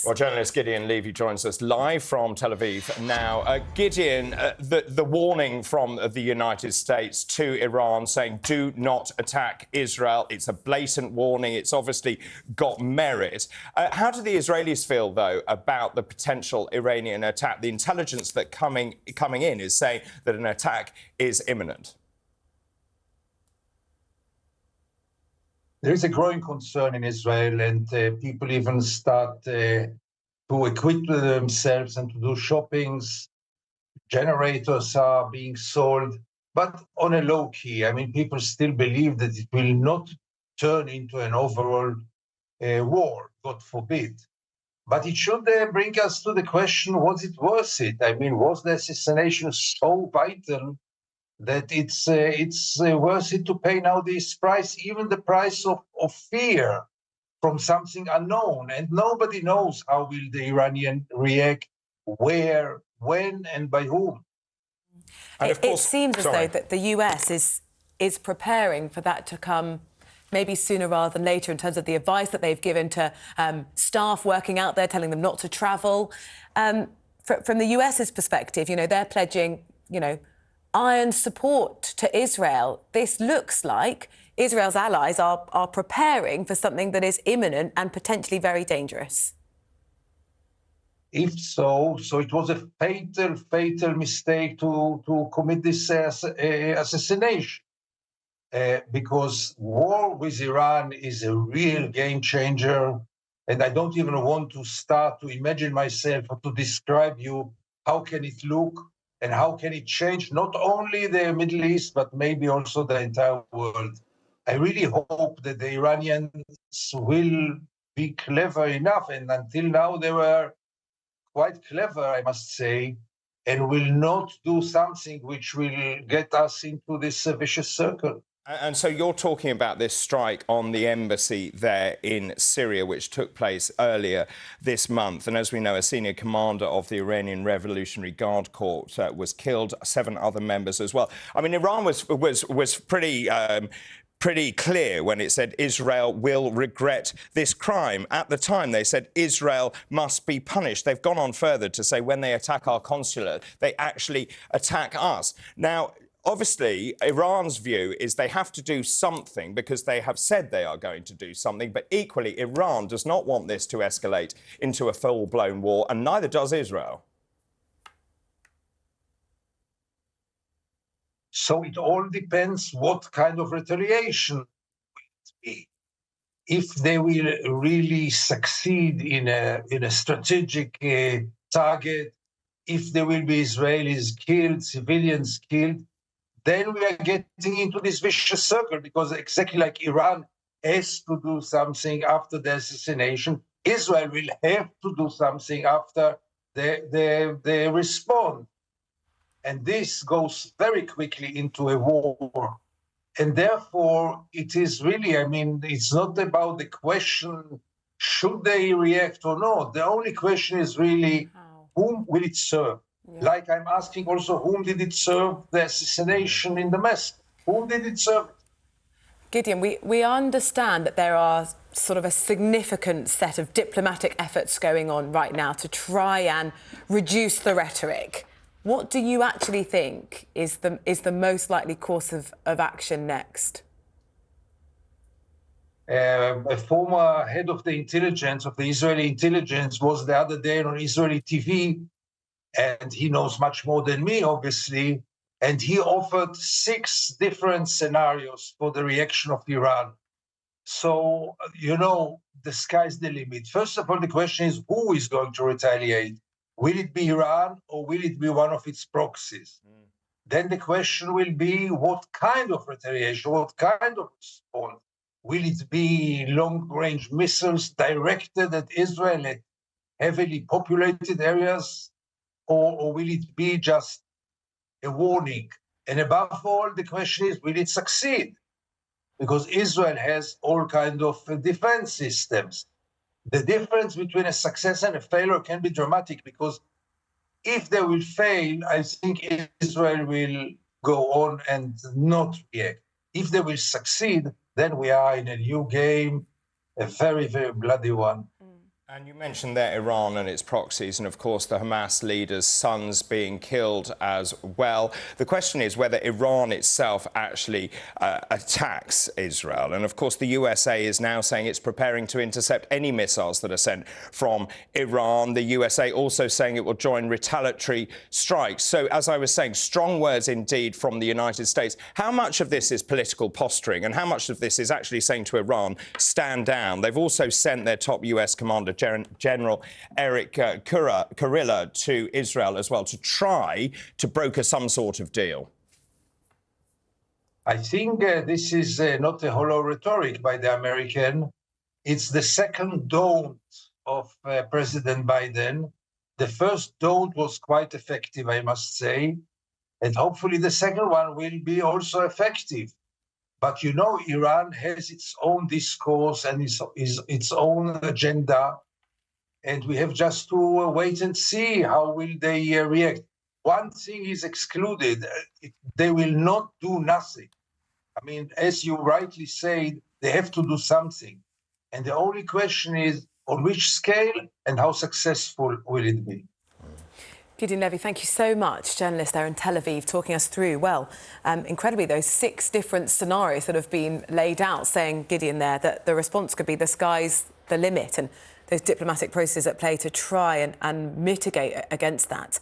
Well, journalist Gideon Levy joins us live from Tel Aviv now. Gideon, the warning from the United States to Iran saying do not attack Israel. It's a blatant warning. It's obviously got merit. How do the Israelis feel, though, about the potential Iranian attack? The intelligence that coming in is saying that an attack is imminent. There is a growing concern in Israel, and people even start to equip themselves and to do shoppings. Generators are being sold, but on a low key. I mean, people still believe that it will not turn into an overall war, God forbid. But it should bring us to the question, was it worth it? I mean, was the assassination so vital that it's worth it to pay now this price, even the price of fear from something unknown? And nobody knows how will the Iranian react, where, when, and by whom. And of course, it seems as though that the US is preparing for that to come maybe sooner rather than later in terms of the advice that they've given to staff working out there, telling them not to travel. From the US's perspective, they're pledging, iron support to Israel. This looks like Israel's allies are preparing for something that is imminent and potentially very dangerous. If so it was a fatal mistake to commit this assassination. Because war with Iran is a real game changer. And I don't even want to start to imagine myself or to describe you how can it look and how can it change not only the Middle East, but maybe also the entire world. I really hope that the Iranians will be clever enough, and until now they were quite clever, I must say, and will not do something which will get us into this vicious circle. And so you're talking about this strike on the embassy there in Syria, which took place earlier this month. And as we know, a senior commander of the Iranian Revolutionary Guard Corps was killed, 7 other members as well. I mean, Iran was pretty clear when it said Israel will regret this crime. At the time, they said Israel must be punished. They've gone on further to say when they attack our consulate, they actually attack us. Now, obviously, Iran's view is they have to do something because they have said they are going to do something. But equally, Iran does not want this to escalate into a full-blown war, and neither does Israel. So it all depends what kind of retaliation will it be. If they will really succeed in a strategic target, if there will be Israelis killed, civilians killed, then we are getting into this vicious circle, because exactly like Iran has to do something after the assassination, Israel will have to do something after they respond. And this goes very quickly into a war. And therefore, it is really, I mean, it's not about the question, should they react or not? The only question is really, whom will it serve? Yeah. Like I'm asking also, whom did it serve the assassination in Damascus? Whom did it serve? Gideon, we understand that there are sort of a significant set of diplomatic efforts going on right now to try and reduce the rhetoric. What do you actually think is the most likely course of action next? A former head of the intelligence, of the Israeli intelligence, was the other day on Israeli TV, and he knows much more than me, obviously, and he offered 6 different scenarios for the reaction of Iran. So, the sky's the limit. First of all, the question is, who is going to retaliate? Will it be Iran or will it be one of its proxies? Then the question will be, what kind of retaliation, what kind of response? Will it be long-range missiles directed at Israel, at heavily populated areas? Or will it be just a warning? And above all, the question is, will it succeed? Because Israel has all kinds of defense systems. The difference between a success and a failure can be dramatic, because if they will fail, I think Israel will go on and not react. If they will succeed, then we are in a new game, a very, very bloody one. And you mentioned there Iran and its proxies, and of course the Hamas leader's sons being killed as well. The question is whether Iran itself actually attacks Israel. And of course the USA is now saying it's preparing to intercept any missiles that are sent from Iran. The USA also saying it will join retaliatory strikes. So, as I was saying, strong words indeed from the United States. How much of this is political posturing and how much of this is actually saying to Iran, stand down? They've also sent their top US commander, General Eric Kurilla, to Israel as well to try to broker some sort of deal. I think this is not a hollow rhetoric by the American. It's the second don't of President Biden. The first don't was quite effective, I must say. And hopefully the second one will be also effective. But you know, Iran has its own discourse and its own agenda. And we have just to wait and see how will they react. One thing is excluded. They will not do nothing. I mean, as you rightly said, they have to do something. And the only question is on which scale and how successful will it be? Gideon Levy, thank you so much, journalist there in Tel Aviv, talking us through, well, incredibly, those 6 different scenarios that have been laid out, saying, Gideon, there, that the response could be the sky's the limit and those diplomatic processes at play to try and mitigate against that.